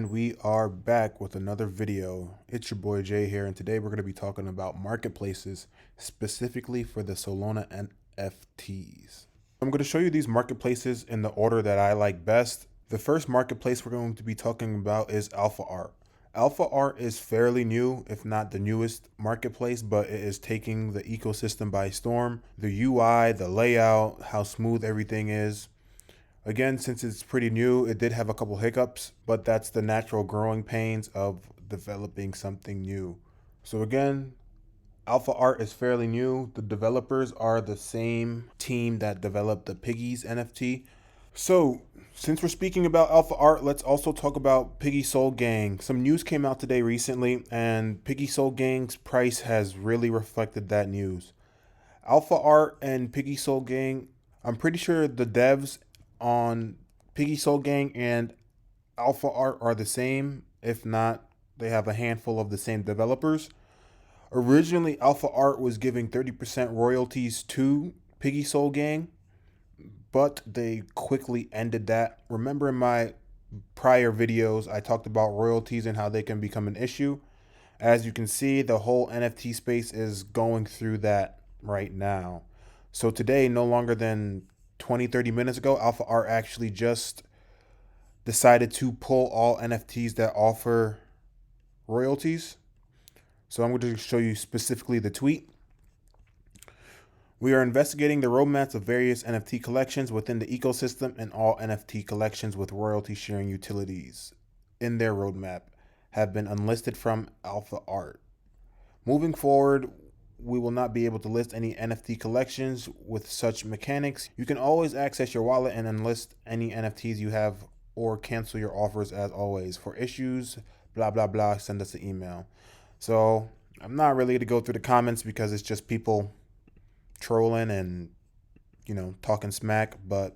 And we are back with another video. It's your boy Jay here, and today we're going to be talking about marketplaces specifically for the Solana NFTs. I'm going to show you these marketplaces in the order that I like best. The first marketplace we're going to be talking about is Alpha Art. Alpha Art is fairly new, if not the newest marketplace, but it is taking the ecosystem by storm. The UI, the layout, how smooth everything is. Again, since it's pretty new, it did have a couple hiccups, but that's the natural growing pains of developing something new. So again, Alpha Art is fairly new. The developers are the same team that developed the Piggies NFT. So since we're speaking about Alpha Art, let's also talk about Piggy Soul Gang. Some news came out today recently, and Piggy Soul Gang's price has really reflected that news. Alpha Art and Piggy Soul Gang, I'm pretty sure the devs on Piggy Soul Gang and Alpha Art are the same. If not, they have a handful of the same developers. Originally, Alpha Art was giving 30% royalties to Piggy Soul Gang, but they quickly ended that. Remember in my prior videos, I talked about royalties and how they can become an issue. As you can see, the whole NFT space is going through that right now. So today, no longer than 20-30 minutes ago, Alpha Art actually just decided to pull all NFTs that offer royalties. So I'm going to show you specifically the tweet. We are investigating the roadmaps of various NFT collections within the ecosystem and all NFT collections with royalty sharing utilities in their roadmap have been unlisted from Alpha Art. Moving forward, we will not be able to list any NFT collections with such mechanics. You can always access your wallet and unlist any NFTs you have or cancel your offers as always. For issues, blah, blah, blah, send us an email. So I'm not really going to go through the comments because it's just people trolling and, talking smack. But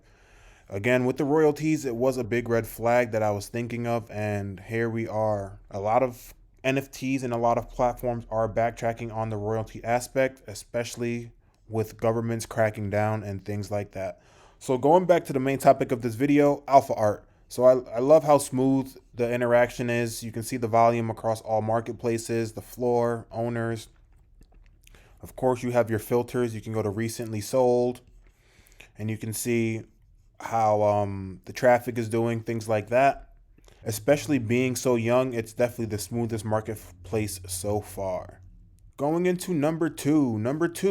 again, with the royalties, it was a big red flag that I was thinking of. And here we are. A lot of NFTs and a lot of platforms are backtracking on the royalty aspect, especially with governments cracking down and things like that. So going back to the main topic of this video, Alpha Art. So I love how smooth the interaction is. You can see the volume across all marketplaces, the floor, owners. Of course, you have your filters. You can go to recently sold and you can see how the traffic is doing, things like that. Especially being so young, it's definitely the smoothest marketplace so far. Going into number two,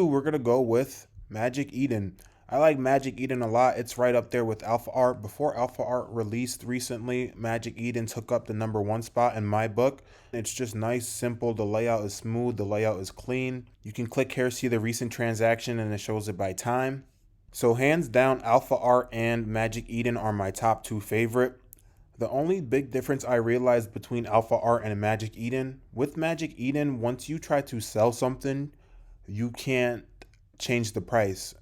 we're going to go with Magic Eden. I like Magic Eden a lot. It's right up there with Alpha Art. Before Alpha Art released recently, Magic Eden took up the #1 spot in my book. It's just nice, simple. The layout is smooth. The layout is clean. You can click here, see the recent transaction, and it shows it by time. So hands down, Alpha Art and Magic Eden are my top two favorite. The only big difference I realized between Alpha Art and Magic Eden, with Magic Eden, once you try to sell something, you can't change the price.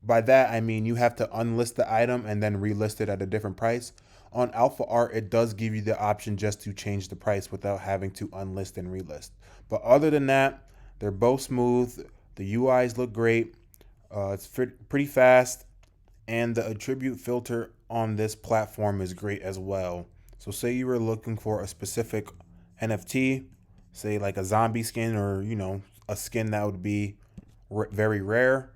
By that, I mean you have to unlist the item and then relist it at a different price. On Alpha Art, it does give you the option just to change the price without having to unlist and relist. But other than that, they're both smooth. The UIs look great. It's pretty fast. And the attribute filter on this platform is great as well. So say you were looking for a specific NFT, say like a zombie skin or, a skin that would be very rare.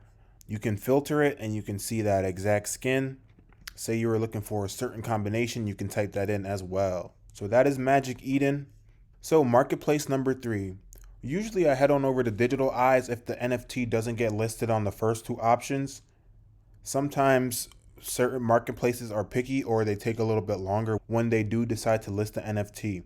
You can filter it and you can see that exact skin. Say you were looking for a certain combination, you can type that in as well. So that is Magic Eden. So marketplace number 3. Usually I head on over to Digital Eyes if the NFT doesn't get listed on the first two options. Sometimes certain marketplaces are picky or they take a little bit longer when they do decide to list the NFT.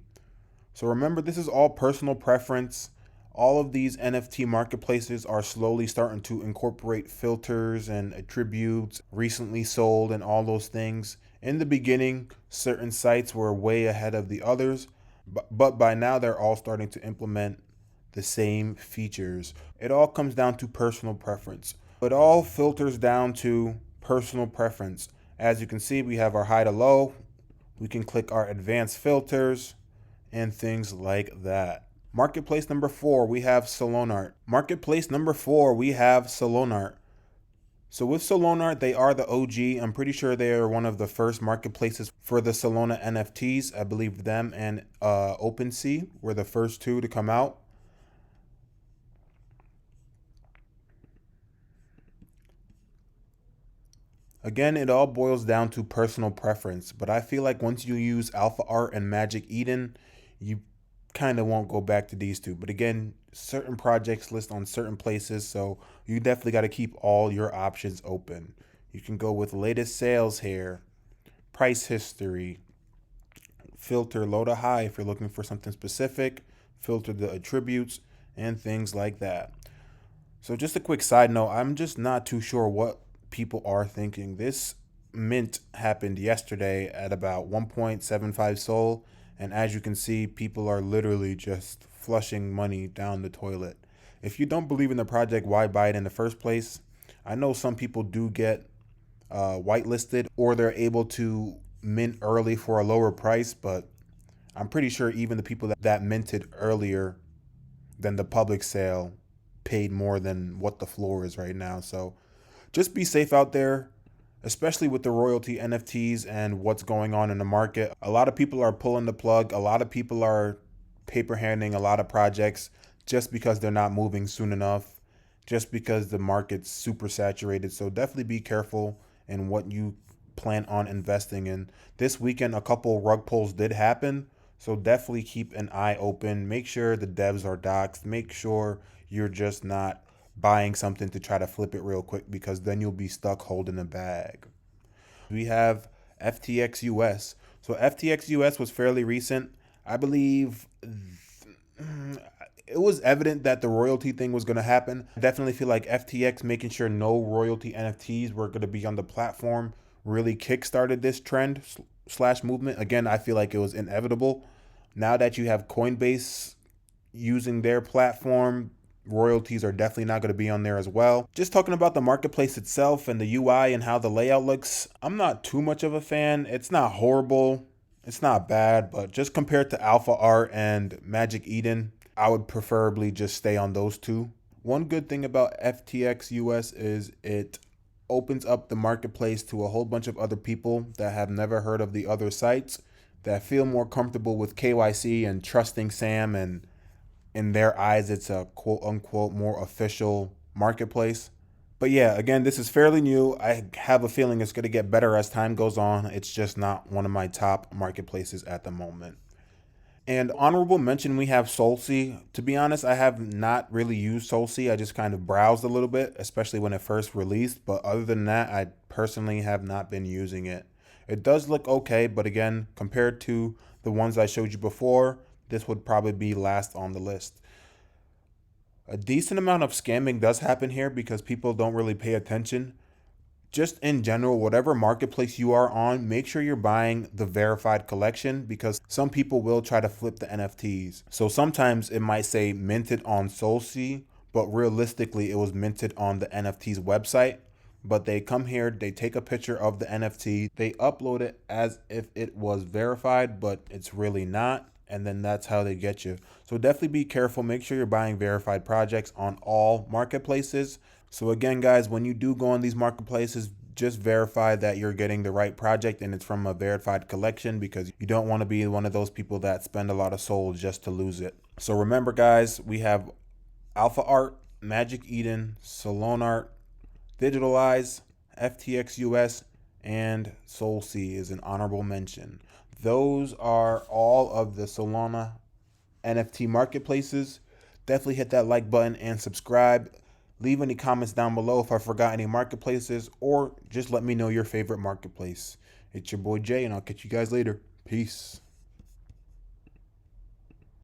So remember, this is all personal preference. All of these NFT marketplaces are slowly starting to incorporate filters and attributes, recently sold, and all those things. In the beginning, certain sites were way ahead of the others, but by now they're all starting to implement the same features. It all comes down to personal preference. It all filters down to personal preference. As you can see, we have our high to low. We can click our advanced filters and things like that. Marketplace number 4, we have Solanart. So with Solanart, they are the OG. I'm pretty sure they are one of the first marketplaces for the Solana NFTs. I believe them and OpenSea were the first two to come out. Again, it all boils down to personal preference, but I feel like once you use Alpha Art and Magic Eden, you kind of won't go back to these two. But again, certain projects list on certain places, so you definitely got to keep all your options open. You can go with latest sales here, price history, filter low to high if you're looking for something specific, filter the attributes, and things like that. So just a quick side note, I'm just not too sure what people are thinking. This mint happened yesterday at about 1.75 Sol, and as you can see, people are literally just flushing money down the toilet. If you don't believe in the project, why buy it in the first place? I know some people do get whitelisted, or they're able to mint early for a lower price, but I'm pretty sure even the people that minted earlier than the public sale paid more than what the floor is right now. So just be safe out there, especially with the royalty NFTs and what's going on in the market. A lot of people are pulling the plug. A lot of people are paper handing a lot of projects just because they're not moving soon enough, just because the market's super saturated. So definitely be careful in what you plan on investing in. This weekend, a couple rug pulls did happen. So definitely keep an eye open. Make sure the devs are doxxed. Make sure you're just not buying something to try to flip it real quick, because then you'll be stuck holding a bag. We have FTX US. So FTX US was fairly recent. I believe it was evident that the royalty thing was going to happen. I definitely feel like FTX making sure no royalty NFTs were going to be on the platform really kickstarted this trend slash movement. Again, I feel like it was inevitable. Now that you have CoinBase using their platform, royalties are definitely not going to be on there as well. Just talking about the marketplace itself and the UI and how the layout looks, I'm not too much of a fan. It's not horrible. It's not bad, but just compared to Alpha Art and Magic Eden, I would preferably just stay on those two. One good thing about FTX US is it opens up the marketplace to a whole bunch of other people that have never heard of the other sites, that feel more comfortable with KYC and trusting Sam, and in their eyes, it's a quote unquote more official marketplace. But yeah, again, this is fairly new. I have a feeling it's going to get better as time goes on. It's just not one of my top marketplaces at the moment. And honorable mention, we have Solsea. To be honest, I have not really used Solsea. I just kind of browsed a little bit, especially when it first released. But other than that, I personally have not been using it. It does look okay, but again, compared to the ones I showed you before, this would probably be last on the list. A decent amount of scamming does happen here because people don't really pay attention. Just in general, whatever marketplace you are on, make sure you're buying the verified collection, because some people will try to flip the NFTs. So sometimes it might say minted on Solsea, but realistically it was minted on the NFT's website. But they come here, they take a picture of the NFT, they upload it as if it was verified, but it's really not. And then that's how they get you. So definitely be careful. Make sure you're buying verified projects on all marketplaces. So again, guys, when you do go on these marketplaces, just verify that you're getting the right project and it's from a verified collection, because you don't want to be one of those people that spend a lot of souls just to lose it. So remember, guys, we have Alpha Art, Magic Eden, Solanart, Digitalize, FTX US, and Solsea is an honorable mention. Those are all of the Solana NFT marketplaces. Definitely hit that like button and subscribe. Leave any comments down below if I forgot any marketplaces, or just let me know your favorite marketplace. It's your boy Jay, and I'll catch you guys later. Peace.